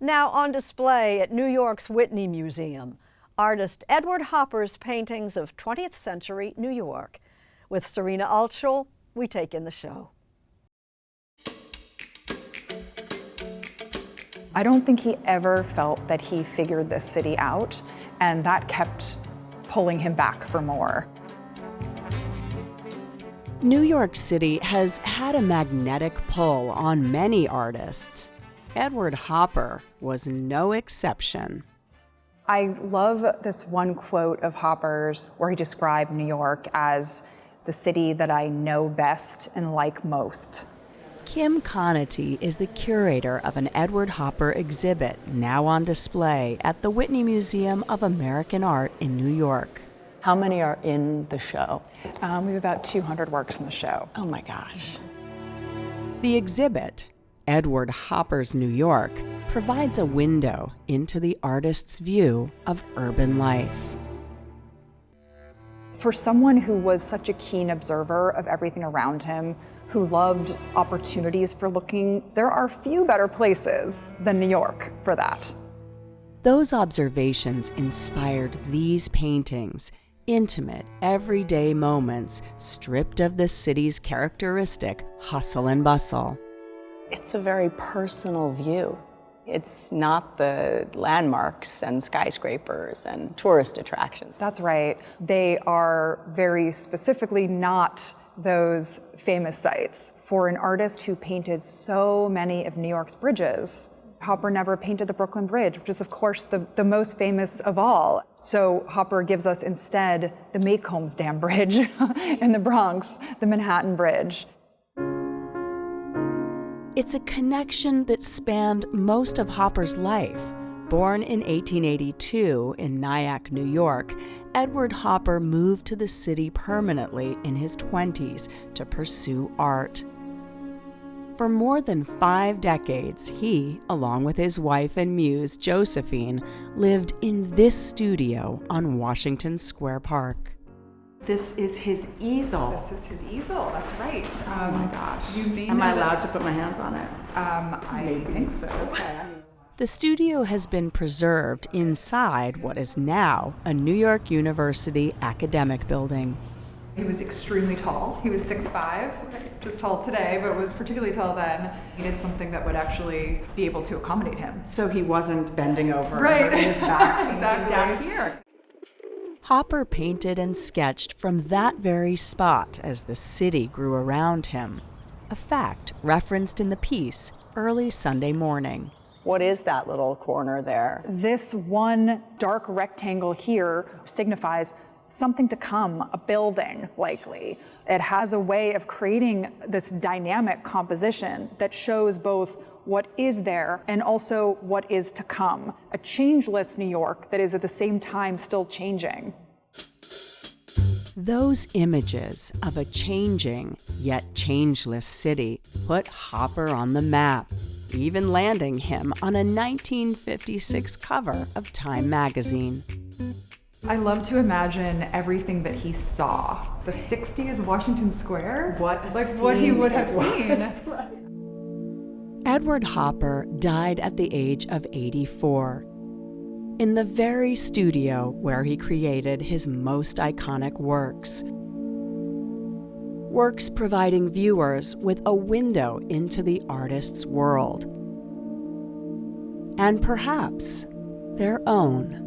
Now on display at New York's Whitney Museum, artist Edward Hopper's paintings of 20th century New York. With Serena Altschul, we take in the show. I don't think he ever felt that he figured this city out, and that kept pulling him back for more. New York City has had a magnetic pull on many artists. Edward Hopper was no exception. I love this one quote of Hopper's where he described New York as the city that I know best and like most. Kim Conity is the curator of an Edward Hopper exhibit now on display at the Whitney Museum of American Art in New York. How many are in the show? We have about 200 works in the show. Oh my gosh. The exhibit, Edward Hopper's New York, provides a window into the artist's view of urban life. For someone who was such a keen observer of everything around him, who loved opportunities for looking, there are few better places than New York for that. Those observations inspired these paintings, intimate, everyday moments stripped of the city's characteristic hustle and bustle. It's a very personal view. It's not the landmarks and skyscrapers and tourist attractions. That's right. They are very specifically not those famous sites. For an artist who painted so many of New York's bridges, Hopper never painted the Brooklyn Bridge, which is of course the most famous of all. So Hopper gives us instead the Maycombs Dam Bridge in the Bronx, the Manhattan Bridge. It's a connection that spanned most of Hopper's life. Born in 1882 in Nyack, New York, Edward Hopper moved to the city permanently in his 20s to pursue art. For more than 5 decades, he, along with his wife and muse, Josephine, lived in this studio on Washington Square Park. This is his easel. This is his easel, that's right. Oh my gosh. You may Am I know allowed to put my hands on it? I think so. The studio has been preserved inside what is now a New York University academic building. He was extremely tall. He was 6'5", just tall today, but was particularly tall then. He needed something that would actually be able to accommodate him. So he wasn't bending over Right. and hurting his back Exactly. down here. Hopper painted and sketched from that very spot as the city grew around him, a fact referenced in the piece Early Sunday Morning. What is that little corner there? This one dark rectangle here signifies something to come, a building, likely. It has a way of creating this dynamic composition that shows both what is there and also what is to come. A changeless New York that is at the same time still changing. Those images of a changing yet changeless city put Hopper on the map, even landing him on a 1956 cover of Time magazine. I love to imagine everything that he saw. The 60s, Washington Square? What he would have it was. seen. Edward Hopper died at the age of 84, in the very studio where he created his most iconic works. Works providing viewers with a window into the artist's world, and perhaps their own.